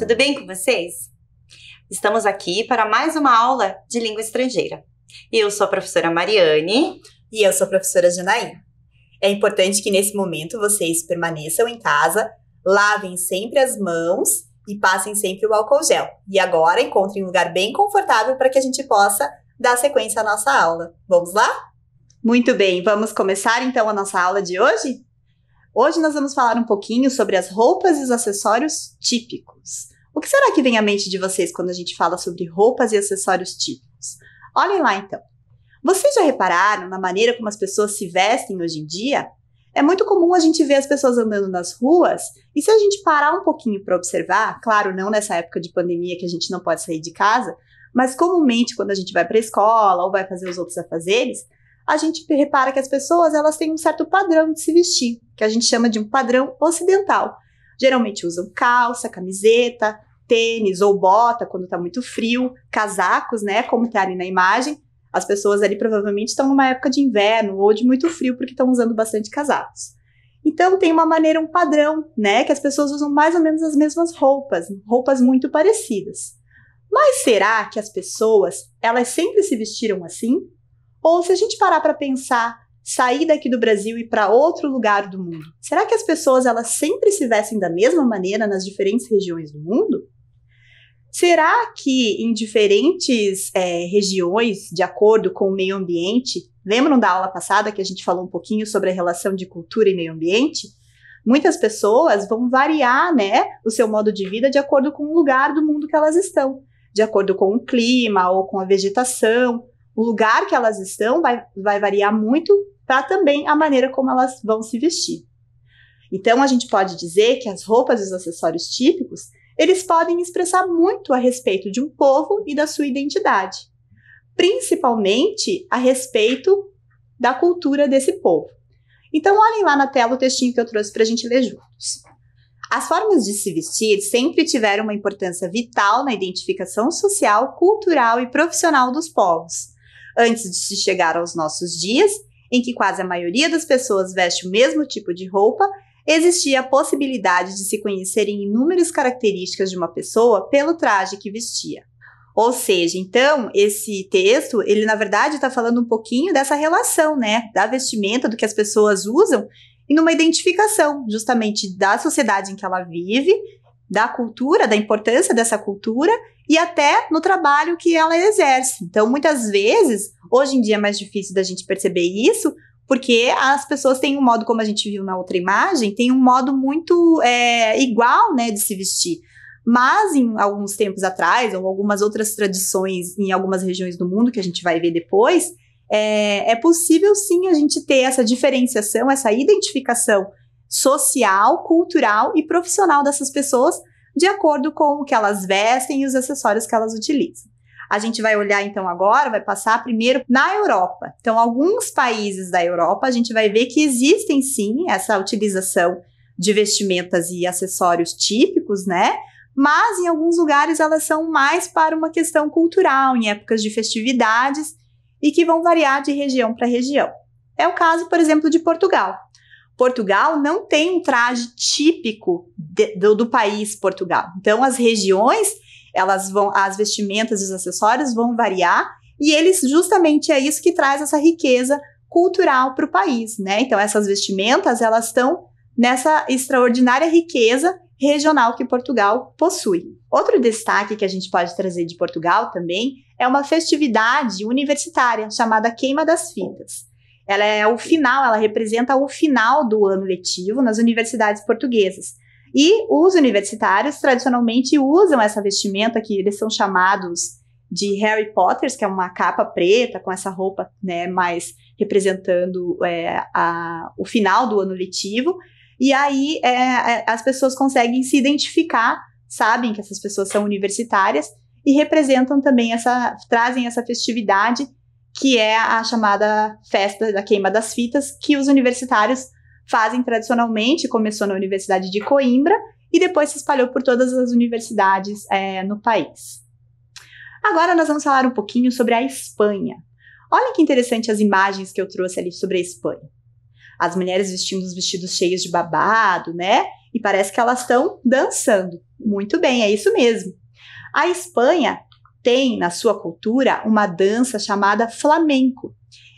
tudo bem com vocês? Estamos aqui para mais uma aula de língua estrangeira. Eu sou a professora Mariane. E eu sou a professora Janaína. É importante que nesse momento vocês permaneçam em casa, lavem sempre as mãos e passem sempre o álcool gel. E agora encontrem um lugar bem confortável para que a gente possa dar sequência à nossa aula. Vamos lá? Muito bem, vamos começar então a nossa aula de hoje? Hoje nós vamos falar um pouquinho sobre as roupas e os acessórios típicos. O que será que vem à mente de vocês quando a gente fala sobre roupas e acessórios típicos? Olhem lá então. Vocês já repararam na maneira como as pessoas se vestem hoje em dia? É muito comum a gente ver as pessoas andando nas ruas e se a gente parar um pouquinho para observar, claro, não nessa época de pandemia que a gente não pode sair de casa, mas comumente quando a gente vai para a escola ou vai fazer os outros afazeres, a gente repara que as pessoas elas têm um certo padrão de se vestir, que a gente chama de um padrão ocidental. Geralmente usam calça, camiseta, tênis ou bota quando está muito frio, casacos, né, como está ali na imagem. As pessoas ali provavelmente estão numa época de inverno ou de muito frio porque estão usando bastante casacos. Então tem uma maneira, um padrão, né, que as pessoas usam mais ou menos as mesmas roupas muito parecidas. Mas será que as pessoas, elas sempre se vestiram assim? Ou se a gente parar para pensar, sair daqui do Brasil e ir para outro lugar do mundo, será que as pessoas elas sempre se vestem da mesma maneira nas diferentes regiões do mundo? Será que em diferentes regiões, de acordo com o meio ambiente, lembram da aula passada que a gente falou um pouquinho sobre a relação de cultura e meio ambiente? Muitas pessoas vão variar, né, o seu modo de vida de acordo com o lugar do mundo que elas estão, de acordo com o clima ou com a vegetação. O lugar que elas estão vai variar muito para também a maneira como elas vão se vestir. Então, a gente pode dizer que as roupas e os acessórios típicos, eles podem expressar muito a respeito de um povo e da sua identidade, principalmente a respeito da cultura desse povo. Então, olhem lá na tela o textinho que eu trouxe para a gente ler juntos. As formas de se vestir sempre tiveram uma importância vital na identificação social, cultural e profissional dos povos. Antes de se chegar aos nossos dias, em que quase a maioria das pessoas veste o mesmo tipo de roupa, existia a possibilidade de se conhecerem inúmeras características de uma pessoa pelo traje que vestia. Ou seja, então, esse texto, ele na verdade está falando um pouquinho dessa relação, né, da vestimenta, do que as pessoas usam, e numa identificação justamente da sociedade em que ela vive, da cultura, da importância dessa cultura e até no trabalho que ela exerce. Então, muitas vezes, hoje em dia é mais difícil da gente perceber isso, porque as pessoas têm um modo, como a gente viu na outra imagem, tem um modo muito igual, né, de se vestir. Mas, em alguns tempos atrás, ou algumas outras tradições em algumas regiões do mundo, que a gente vai ver depois, é possível sim a gente ter essa diferenciação, essa identificação social, cultural e profissional dessas pessoas, de acordo com o que elas vestem e os acessórios que elas utilizam. A gente vai olhar então agora, vai passar primeiro na Europa. Então, alguns países da Europa, a gente vai ver que existem sim essa utilização de vestimentas e acessórios típicos, né? Mas em alguns lugares elas são mais para uma questão cultural, em épocas de festividades e que vão variar de região para região. É o caso, por exemplo, de Portugal. Portugal não tem um traje típico do país Portugal. Então, as regiões, as vestimentas e os acessórios vão variar e eles, justamente, é isso que traz essa riqueza cultural para o país, né? Então, essas vestimentas, elas estão nessa extraordinária riqueza regional que Portugal possui. Outro destaque que a gente pode trazer de Portugal também é uma festividade universitária chamada Queima das Fitas. Ela é o final, ela representa o final do ano letivo nas universidades portuguesas. E os universitários tradicionalmente usam essa vestimenta que eles são chamados de Harry Potters, que é uma capa preta com essa roupa, né, mais representando o final do ano letivo. E aí as pessoas conseguem se identificar, sabem que essas pessoas são universitárias e representam também trazem essa festividade que é a chamada festa da queima das fitas, que os universitários fazem tradicionalmente, começou na Universidade de Coimbra e depois se espalhou por todas as universidades no país. Agora nós vamos falar um pouquinho sobre a Espanha. Olha que interessante as imagens que eu trouxe ali sobre a Espanha. As mulheres vestindo os vestidos cheios de babado, né? e parece que elas estão dançando. Muito bem, é isso mesmo. A Espanha tem na sua cultura uma dança chamada flamenco.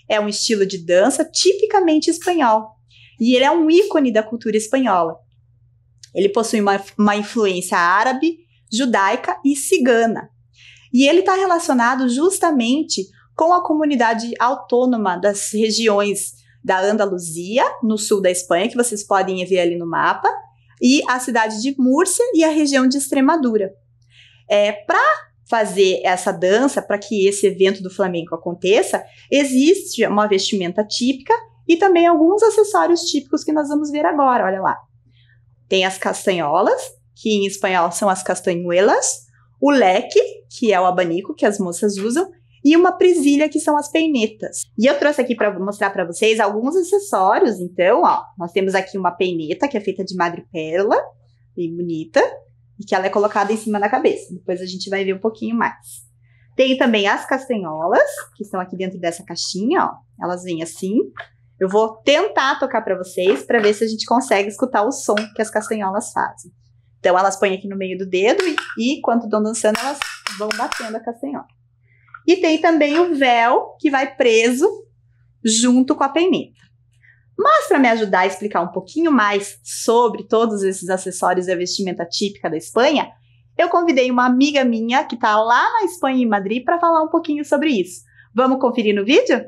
É um estilo de dança tipicamente espanhol e ele é um ícone da cultura espanhola. Ele possui uma influência árabe, judaica e cigana. E ele está relacionado justamente com a comunidade autônoma das regiões da Andaluzia, no sul da Espanha, que vocês podem ver ali no mapa, e a cidade de Múrcia e a região de Extremadura. Para fazer essa dança, para que esse evento do flamenco aconteça, existe uma vestimenta típica e também alguns acessórios típicos que nós vamos ver agora, olha lá. Tem as castanholas, que em espanhol são as castanhuelas, o leque, que é o abanico que as moças usam, e uma presilha, que são as peinetas. E eu trouxe aqui para mostrar para vocês alguns acessórios, então, ó, nós temos aqui uma peineta, que é feita de madrepérola, bem bonita, e que ela é colocada em cima da cabeça. Depois a gente vai ver um pouquinho mais. Tem também as castanholas, que estão aqui dentro dessa caixinha, ó, elas vêm assim. Eu vou tentar tocar para vocês, para ver se a gente consegue escutar o som que as castanholas fazem. Então, elas põem aqui no meio do dedo e enquanto estão dançando, elas vão batendo a castanhola. E tem também o véu que vai preso junto com a peineta. Mas para me ajudar a explicar um pouquinho mais sobre todos esses acessórios e a vestimenta típica da Espanha, eu convidei uma amiga minha que está lá na Espanha, em Madrid, para falar um pouquinho sobre isso. Vamos conferir no vídeo?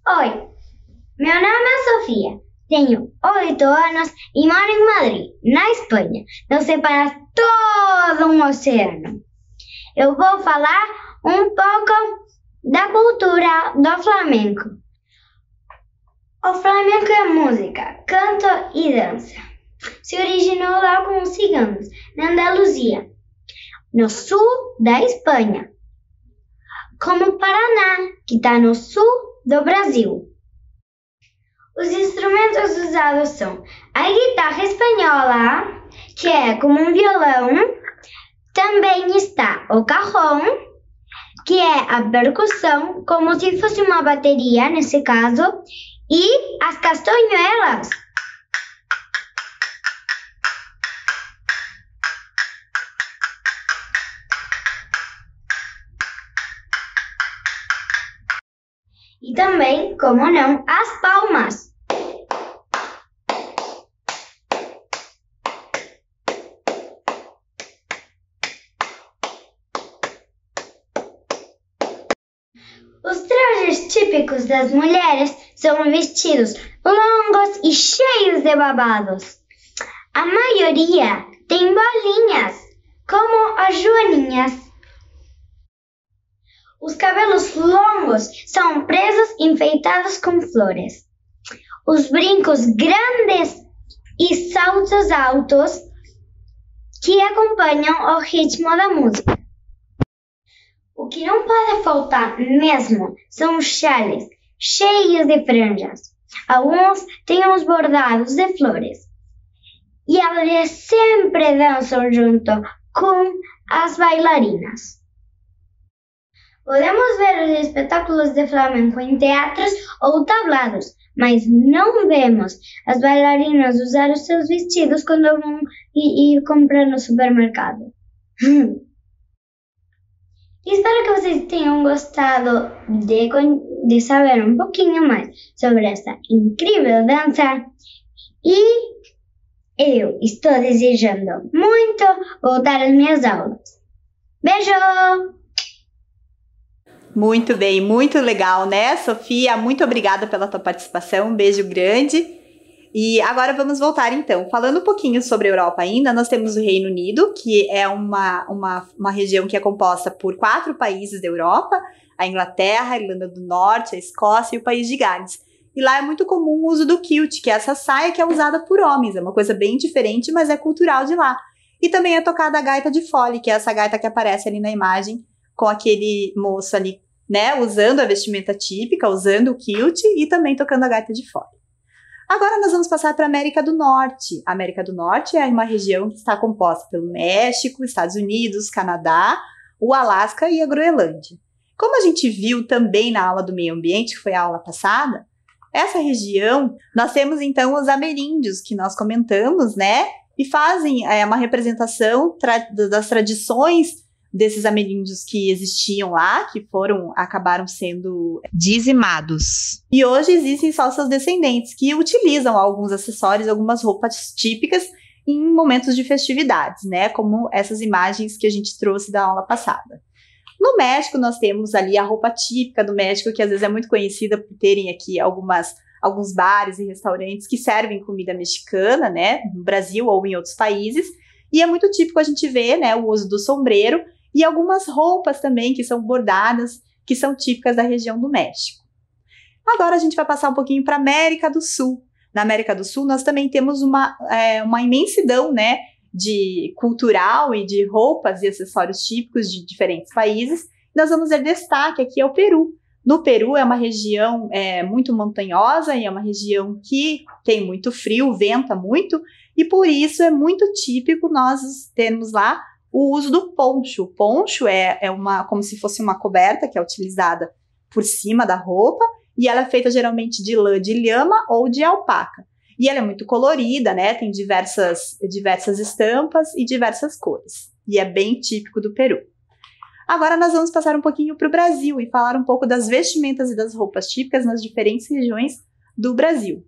Oi, meu nome é Sofia, tenho 8 anos e moro em Madrid, na Espanha. Nos separa todo um oceano. Eu vou falar um pouco da cultura do flamenco. O flamenco é música, canto e dança. Se originou lá com os ciganos, na Andaluzia, no sul da Espanha, como o Paraná, que está no sul do Brasil. Os instrumentos usados são a guitarra espanhola, que é como um violão. Também está o cajón, que é a percussão, como se fosse uma bateria, nesse caso, e as castanhuelas. E também, como não, as palmas. Os trajes típicos das mulheres são vestidos longos e cheios de babados. A maioria tem bolinhas, como as joaninhas. Os cabelos longos são presos e enfeitados com flores. Os brincos grandes e saltos altos que acompanham o ritmo da música. O que não pode faltar mesmo são os chales cheios de franjas. Alguns têm uns bordados de flores. E elas sempre dançam junto com as bailarinas. Podemos ver os espetáculos de flamenco em teatros ou tablados, mas não vemos as bailarinas usar os seus vestidos quando vão ir comprar no supermercado. Espero que vocês tenham gostado de saber um pouquinho mais sobre essa incrível dança. E eu estou desejando muito voltar às minhas aulas. Beijo! Muito bem, muito legal, né, Sofia? Muito obrigada pela tua participação, um beijo grande. E agora vamos voltar então. Falando um pouquinho sobre a Europa ainda, nós temos o Reino Unido, que é uma região que é composta por 4 países da Europa, a Inglaterra, a Irlanda do Norte, a Escócia e o País de Gales. E lá é muito comum o uso do kilt, que é essa saia que é usada por homens, é uma coisa bem diferente, mas é cultural de lá. E também é tocada a gaita de fole, que é essa gaita que aparece ali na imagem, com aquele moço ali, né, usando a vestimenta típica, usando o kilt e também tocando a gaita de fole. Agora nós vamos passar para a América do Norte. A América do Norte é uma região que está composta pelo México, Estados Unidos, Canadá, o Alasca e a Groenlândia. Como a gente viu também na aula do meio ambiente, que foi a aula passada, Essa região, nós temos então os ameríndios, que nós comentamos, né? E fazem uma representação das tradições desses ameríndios que existiam lá, que acabaram sendo dizimados. E hoje existem só seus descendentes, que utilizam alguns acessórios, algumas roupas típicas em momentos de festividades, né? Como essas imagens que a gente trouxe da aula passada. No México, nós temos ali a roupa típica do México, que às vezes é muito conhecida por terem aqui alguns bares e restaurantes que servem comida mexicana, né? No Brasil ou em outros países. E é muito típico a gente ver, né, o uso do sombreiro e algumas roupas também que são bordadas, que são típicas da região do México. Agora a gente vai passar um pouquinho para a América do Sul. Na América do Sul, nós também temos uma imensidão, né, de cultural e de roupas e acessórios típicos de diferentes países. Nós vamos dar destaque aqui ao Peru. No Peru é uma região muito montanhosa e é uma região que tem muito frio, venta muito, e por isso é muito típico nós termos lá o uso do poncho. O poncho é como se fosse uma coberta que é utilizada por cima da roupa, e ela é feita geralmente de lã de lhama ou de alpaca. E ela é muito colorida, né? Tem diversas estampas e diversas cores. E é bem típico do Peru. Agora nós vamos passar um pouquinho para o Brasil e falar um pouco das vestimentas e das roupas típicas nas diferentes regiões do Brasil.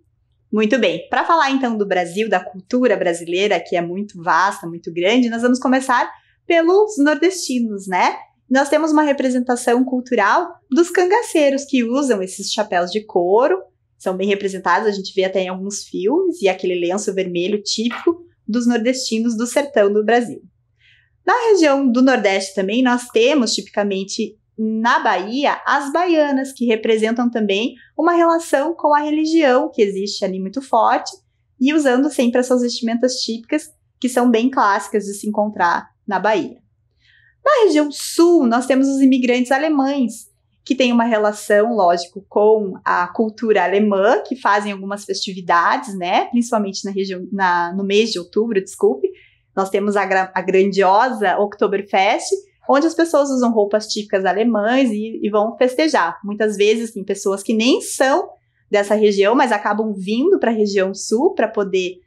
Muito bem, para falar então do Brasil, da cultura brasileira, que é muito vasta, muito grande, nós vamos começar pelos nordestinos, né? Nós temos uma representação cultural dos cangaceiros, que usam esses chapéus de couro, são bem representados, a gente vê até em alguns filmes, e aquele lenço vermelho típico dos nordestinos do sertão do Brasil. Na região do Nordeste também, nós temos, tipicamente, na Bahia, as baianas, que representam também uma relação com a religião, que existe ali muito forte, e usando sempre as suas vestimentas típicas, que são bem clássicas de se encontrar na Bahia. Na região sul, nós temos os imigrantes alemães, que têm uma relação, lógico, com a cultura alemã, que fazem algumas festividades, né? Principalmente no mês de outubro, desculpe. Nós temos a grandiosa Oktoberfest, onde as pessoas usam roupas típicas alemãs e vão festejar. Muitas vezes tem pessoas que nem são dessa região, mas acabam vindo para a região sul para poder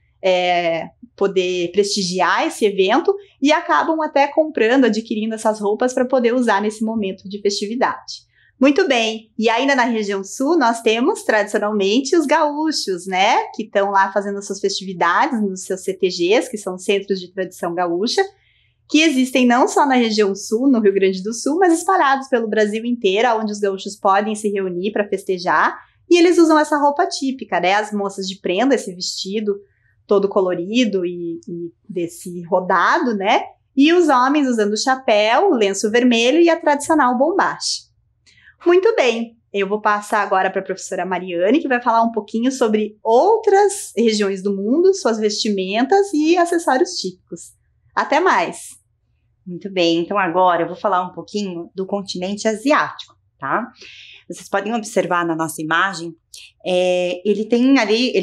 prestigiar esse evento e acabam até comprando, adquirindo essas roupas para poder usar nesse momento de festividade. Muito bem, e ainda na região sul nós temos tradicionalmente os gaúchos, né, que estão lá fazendo as suas festividades nos seus CTGs, que são Centros de Tradição Gaúcha, que existem não só na região sul, no Rio Grande do Sul, mas espalhados pelo Brasil inteiro, onde os gaúchos podem se reunir para festejar, e eles usam essa roupa típica, né, as moças de prenda, esse vestido todo colorido e desse rodado, né, e os homens usando o chapéu, o lenço vermelho e a tradicional bombacha. Muito bem, eu vou passar agora para a professora Mariane, que vai falar um pouquinho sobre outras regiões do mundo, suas vestimentas e acessórios típicos. Até mais! Muito bem, então agora eu vou falar um pouquinho do continente asiático, tá? Vocês podem observar na nossa imagem, ele tem ali,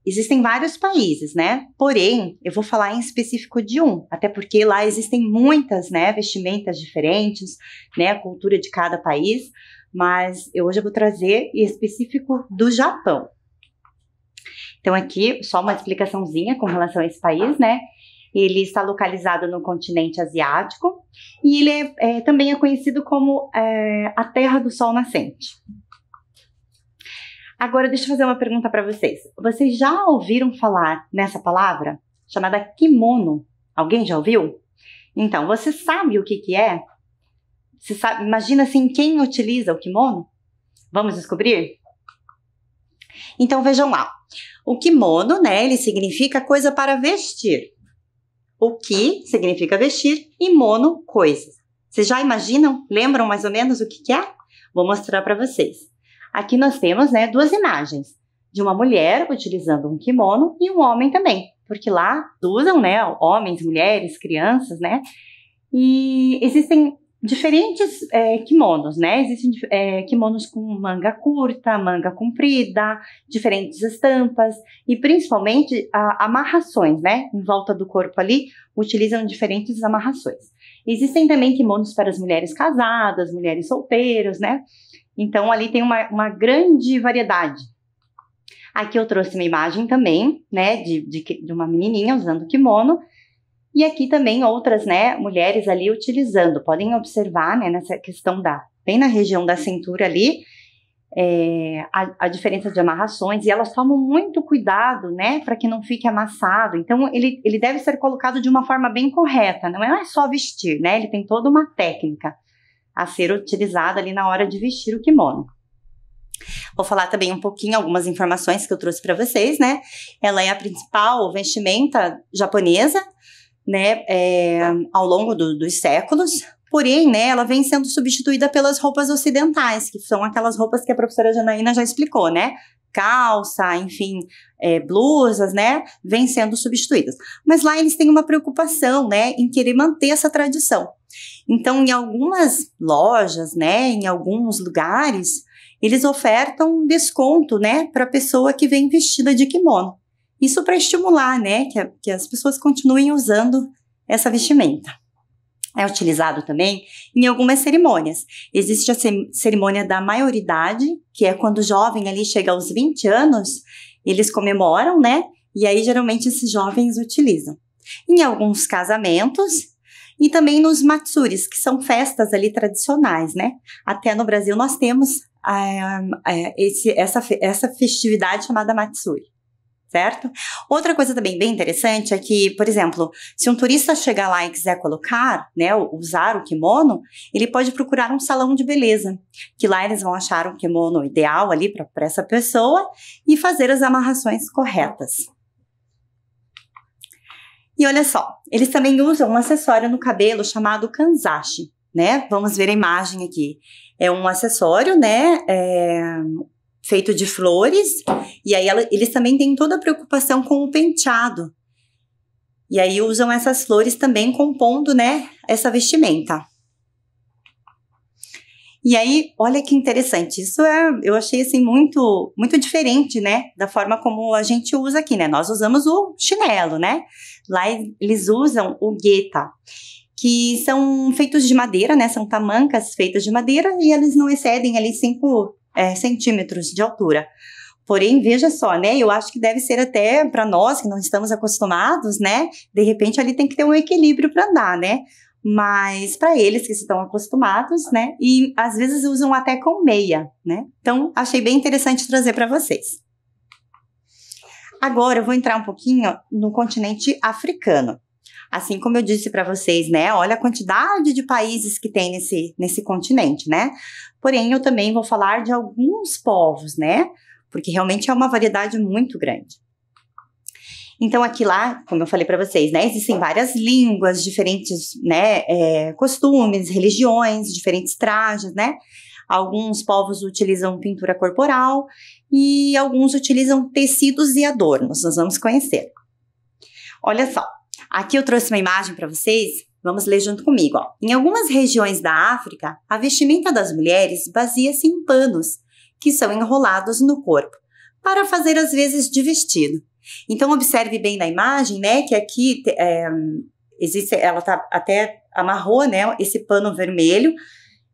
existem vários países, né? Porém, eu vou falar em específico de um, até porque lá existem muitas, né, vestimentas diferentes, né, a cultura de cada país, mas hoje eu vou trazer em específico do Japão. Então aqui, só uma explicaçãozinha com relação a esse país, né? Ele está localizado no continente asiático e ele também é conhecido como a Terra do Sol Nascente. Agora, deixa eu fazer uma pergunta para vocês. Vocês já ouviram falar nessa palavra chamada kimono? Alguém já ouviu? Então, você sabe o que é? Você sabe, imagina assim, quem utiliza o kimono? Vamos descobrir? Então, vejam lá. O kimono, né, ele significa coisa para vestir. O ki significa vestir e mono, coisas. Vocês já imaginam? Lembram mais ou menos o que é? Vou mostrar para vocês. Aqui nós temos, né, duas imagens. De uma mulher utilizando um kimono e um homem também. Porque lá usam, né, homens, mulheres, crianças, né? E existem diferentes kimonos, né? Existem kimonos com manga curta, manga comprida, diferentes estampas e principalmente amarrações, né? Em volta do corpo ali, utilizam diferentes amarrações. Existem também kimonos para as mulheres casadas, mulheres solteiras, né? Então ali tem uma grande variedade Aqui eu trouxe uma imagem também, né, de uma menininha usando kimono. E aqui também outras, né, mulheres ali utilizando. Podem observar, né, nessa questão bem na região da cintura ali, a diferença de amarrações. E elas tomam muito cuidado, né, para que não fique amassado. Então, ele deve ser colocado de uma forma bem correta. Não é só vestir, né, ele tem toda uma técnica a ser utilizada ali na hora de vestir o kimono. Vou falar também um pouquinho, algumas informações que eu trouxe para vocês, né. Ela é a principal vestimenta japonesa, né, ao longo dos séculos, porém, né, ela vem sendo substituída pelas roupas ocidentais, que são aquelas roupas que a professora Janaína já explicou, né, calça, enfim, blusas, né, vem sendo substituídas. Mas lá eles têm uma preocupação, né, em querer manter essa tradição. Então, em algumas lojas, né, em alguns lugares, eles ofertam desconto, né, para a pessoa que vem vestida de kimono. Isso para estimular, né, que as pessoas continuem usando essa vestimenta. É utilizado também em algumas cerimônias. Existe a cerimônia da maioridade, que é quando o jovem ali chega aos 20 anos, eles comemoram, né, e aí geralmente esses jovens utilizam. Em alguns casamentos e também nos matsuris, que são festas ali tradicionais, né. Até no Brasil nós temos essa festividade chamada matsuri. Certo? Outra coisa também bem interessante é que, por exemplo, se um turista chegar lá e quiser colocar, né, usar o kimono, ele pode procurar um salão de beleza, que lá eles vão achar um kimono ideal ali para essa pessoa e fazer as amarrações corretas. E olha só, eles também usam um acessório no cabelo chamado kanzashi, né? Vamos ver a imagem aqui. É um acessório, né, feito de flores, e aí eles também têm toda a preocupação com o penteado. E aí usam essas flores também compondo, né, essa vestimenta. E aí, olha que interessante, isso eu achei assim muito diferente, né, da forma como a gente usa aqui, né, nós usamos o chinelo, né, lá eles usam o geta, que são feitos de madeira, né, são tamancas feitas de madeira e eles não excedem ali 5 centímetros de altura. Porém, veja só, né, eu acho que deve ser até para nós que não estamos acostumados, né, de repente ali tem que ter um equilíbrio para andar, né, mas para eles que estão acostumados, né, e às vezes usam até com meia, né, então achei bem interessante trazer para vocês. Agora eu vou entrar um pouquinho no continente africano. Assim como eu disse para vocês, né, olha a quantidade de países que tem nesse continente, né, porém eu também vou falar de alguns povos, né, porque realmente é uma variedade muito grande. Então aqui lá, como eu falei para vocês, né, existem várias línguas, diferentes, né, costumes, religiões, diferentes trajes, né, alguns povos utilizam pintura corporal e alguns utilizam tecidos e adornos, nós vamos conhecer. Olha só. Aqui eu trouxe uma imagem para vocês, vamos ler junto comigo. Ó. Em algumas regiões da África, a vestimenta das mulheres baseia-se em panos, que são enrolados no corpo, para fazer às vezes de vestido. Então observe bem na imagem, né, que aqui existe, ela até amarrou, né, esse pano vermelho,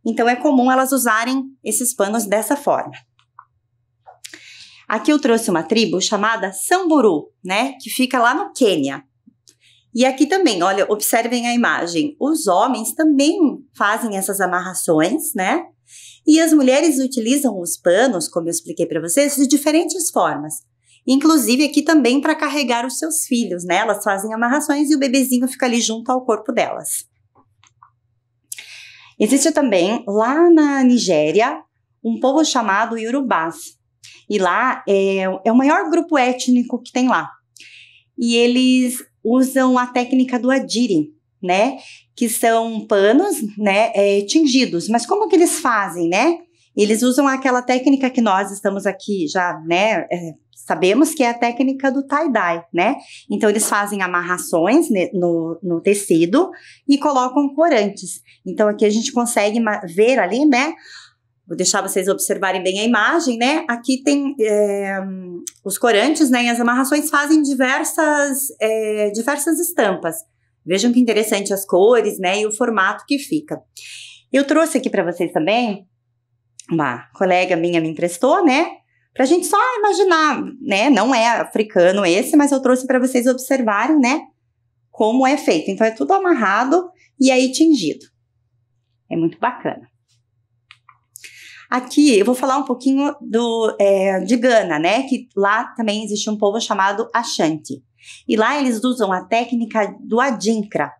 então é comum elas usarem esses panos dessa forma. Aqui eu trouxe uma tribo chamada Samburu, né, que fica lá no Quênia. E aqui também, olha, observem a imagem, os homens também fazem essas amarrações, né? E as mulheres utilizam os panos, como eu expliquei para vocês, de diferentes formas. Inclusive aqui também para carregar os seus filhos, né? Elas fazem amarrações e o bebezinho fica ali junto ao corpo delas. Existe também, lá na Nigéria, um povo chamado Yorubás. E lá é o maior grupo étnico que tem lá. E eles usam a técnica do adire, né, que são panos, né, tingidos. Mas como que eles fazem, né? Eles usam aquela técnica que nós estamos aqui já, né, sabemos que é a técnica do tie-dye, né? Então eles fazem amarrações no tecido e colocam corantes. Então aqui a gente consegue ver ali, né? Vou deixar vocês observarem bem a imagem, né? Aqui tem os corantes, né? E as amarrações fazem diversas estampas. Vejam que interessante as cores, né? E o formato que fica. Eu trouxe aqui para vocês também, uma colega minha me emprestou, né? Pra gente só imaginar, né? Não é africano esse, mas eu trouxe para vocês observarem, né? Como é feito. Então, é tudo amarrado e aí tingido. É muito bacana. Aqui, eu vou falar um pouquinho de Gana, né? Que lá também existe um povo chamado Ashanti. E lá eles usam a técnica do adinkra.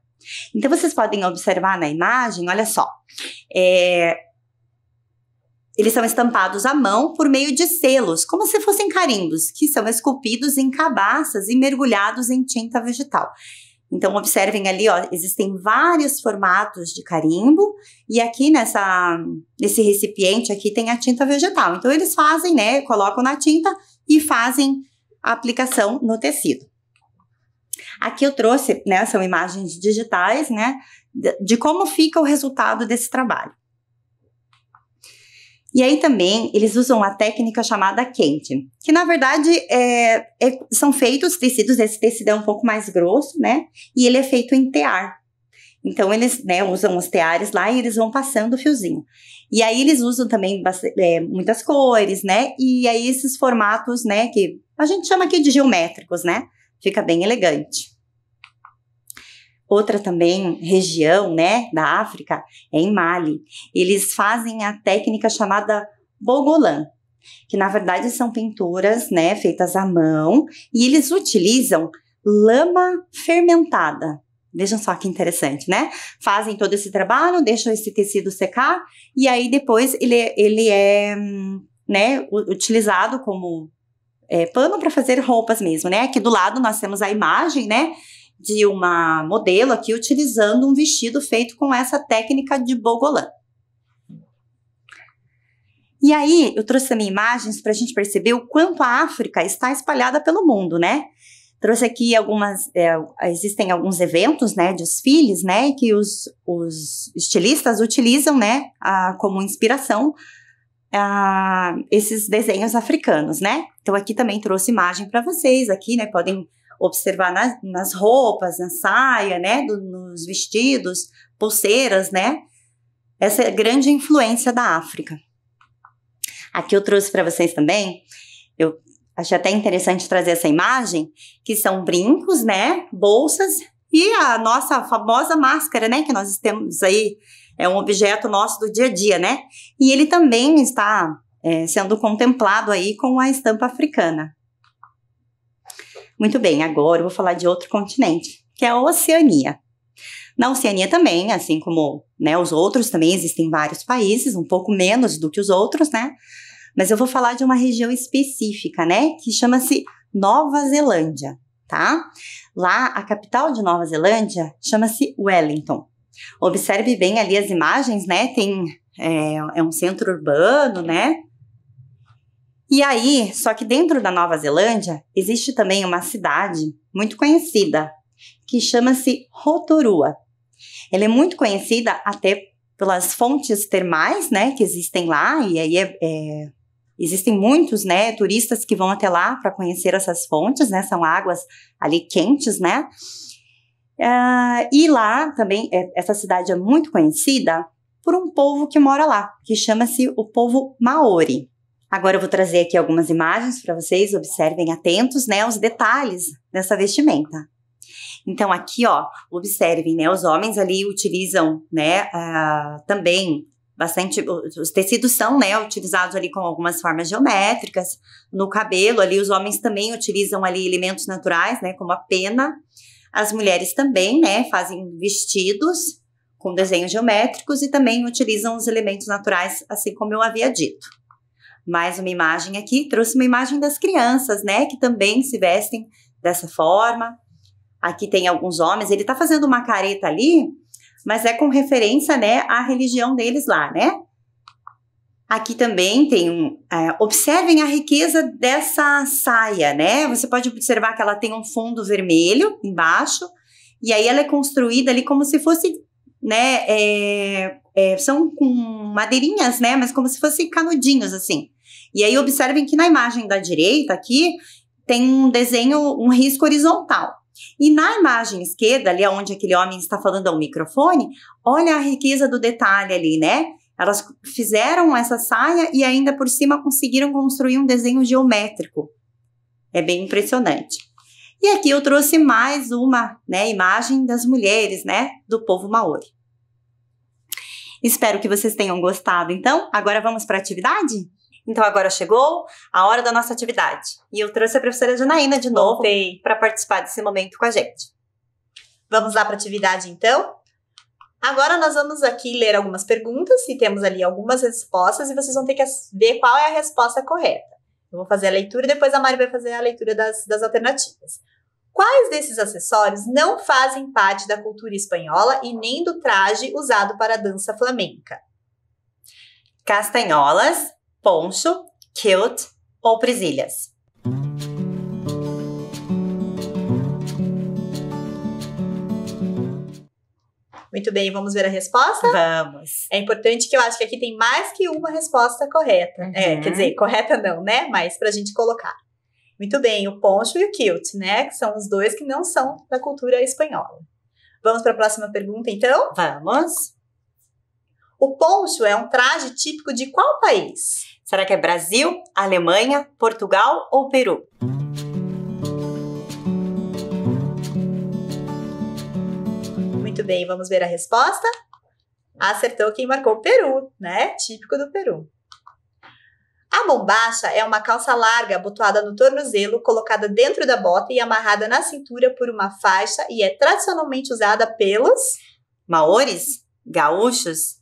Então, vocês podem observar na imagem, olha só. Eles são estampados à mão por meio de selos, como se fossem carimbos, que são esculpidos em cabaças e mergulhados em tinta vegetal. Então, observem ali, ó, existem vários formatos de carimbo, e aqui nesse recipiente aqui tem a tinta vegetal. Então, eles fazem, né, colocam na tinta e fazem a aplicação no tecido. Aqui eu trouxe, né, são imagens digitais, né, de como fica o resultado desse trabalho. E aí também eles usam a técnica chamada quente, que na verdade são feitos tecidos, esse tecido é um pouco mais grosso, né? E ele é feito em tear. Então eles, né, usam os teares lá e eles vão passando o fiozinho. E aí eles usam também muitas cores, né? E aí esses formatos, né, que a gente chama aqui de geométricos, né? Fica bem elegante. Outra também região, né, da África é em Mali. Eles fazem a técnica chamada bogolan, que na verdade são pinturas, né, feitas à mão, e eles utilizam lama fermentada. Vejam só que interessante, né? Fazem todo esse trabalho, deixam esse tecido secar, e aí depois ele é né, utilizado como pano para fazer roupas mesmo, né? Aqui do lado nós temos a imagem, né, de uma modelo aqui utilizando um vestido feito com essa técnica de bogolan. E aí, eu trouxe também imagens para a gente perceber o quanto a África está espalhada pelo mundo, né? Trouxe aqui existem alguns eventos, né, desfiles, né, que os estilistas utilizam, né, como inspiração esses desenhos africanos, né? Então, aqui também trouxe imagem para vocês, aqui, né, podem observar nas roupas, na saia, né, nos vestidos, pulseiras, né, essa grande influência da África. Aqui eu trouxe para vocês também, eu achei até interessante trazer essa imagem, que são brincos, né, bolsas e a nossa famosa máscara, né, que nós temos aí, é um objeto nosso do dia a dia, né, e ele também está sendo contemplado aí com a estampa africana. Muito bem, agora eu vou falar de outro continente, que é a Oceania. Na Oceania também, assim como, né, os outros, também existem vários países, um pouco menos do que os outros, né? Mas eu vou falar de uma região específica, né, que chama-se Nova Zelândia, tá? Lá, a capital de Nova Zelândia chama-se Wellington. Observe bem ali as imagens, né? Tem um centro urbano, né? E aí, só que dentro da Nova Zelândia, existe também uma cidade muito conhecida, que chama-se Rotorua. Ela é muito conhecida até pelas fontes termais, né, que existem lá, e aí existem muitos, né, turistas que vão até lá para conhecer essas fontes, né, são águas ali quentes, né, e lá também, essa cidade é muito conhecida por um povo que mora lá, que chama-se o povo Maori. Agora eu vou trazer aqui algumas imagens para vocês, observem atentos, né, os detalhes dessa vestimenta. Então aqui, ó, observem, né, os homens ali utilizam, né, também bastante, os tecidos são, né, utilizados ali com algumas formas geométricas, no cabelo ali os homens também utilizam ali elementos naturais, né, como a pena, as mulheres também, né, fazem vestidos com desenhos geométricos e também utilizam os elementos naturais, assim como eu havia dito. Mais uma imagem aqui, trouxe uma imagem das crianças, né, que também se vestem dessa forma. Aqui tem alguns homens, ele tá fazendo uma careta ali, mas é com referência, né, à religião deles lá, né. Aqui também tem observem a riqueza dessa saia, né, você pode observar que ela tem um fundo vermelho embaixo, e aí ela é construída ali como se fosse, né, são com madeirinhas, né, mas como se fossem canudinhos, assim. E aí observem que na imagem da direita aqui tem um desenho, um risco horizontal. E na imagem esquerda, ali onde aquele homem está falando ao microfone, olha a riqueza do detalhe ali, né? Elas fizeram essa saia e ainda por cima conseguiram construir um desenho geométrico. É bem impressionante. E aqui eu trouxe mais uma, né, imagem das mulheres, né, do povo Maori. Espero que vocês tenham gostado. Então, agora vamos para a atividade? Então, agora chegou a hora da nossa atividade. E eu trouxe a professora Janaína de novo para participar desse momento com a gente. Vamos lá para a atividade, então? Agora nós vamos aqui ler algumas perguntas e temos ali algumas respostas e vocês vão ter que ver qual é a resposta correta. Eu vou fazer a leitura e depois a Mari vai fazer a leitura das alternativas. Quais desses acessórios não fazem parte da cultura espanhola e nem do traje usado para a dança flamenca? Castanholas, poncho, kilt ou presilhas? Muito bem, vamos ver a resposta? Vamos. É importante que eu acho que aqui tem mais que uma resposta correta. Uhum. Quer dizer, correta não, né? Mas pra gente colocar. Muito bem, o poncho e o kilt, né? Que são os dois que não são da cultura espanhola. Vamos para a próxima pergunta, então? Vamos. O poncho é um traje típico de qual país? Será que é Brasil, Alemanha, Portugal ou Peru? Muito bem, vamos ver a resposta? Acertou quem marcou Peru, né? Típico do Peru. A bombacha é uma calça larga abotoada no tornozelo, colocada dentro da bota e amarrada na cintura por uma faixa e é tradicionalmente usada pelos maoris, gaúchos,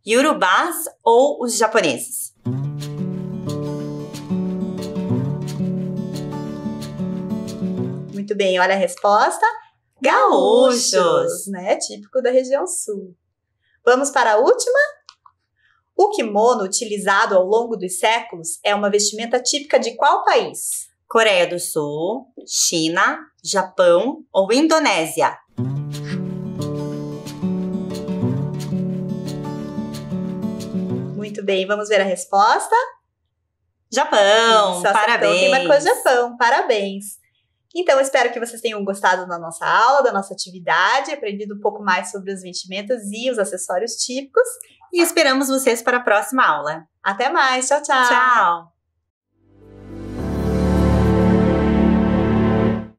iorubás ou os japoneses? Muito bem, olha a resposta. Gaúchos, né? Típico da região sul. Vamos para a última? O kimono, utilizado ao longo dos séculos, é uma vestimenta típica de qual país? Coreia do Sul, China, Japão ou Indonésia? Muito bem, vamos ver a resposta? Japão, parabéns! Quem marcou Japão, parabéns! Então, espero que vocês tenham gostado da nossa aula, da nossa atividade, aprendido um pouco mais sobre os vestimentos e os acessórios típicos. E esperamos vocês para a próxima aula. Até mais, tchau, tchau! Tchau!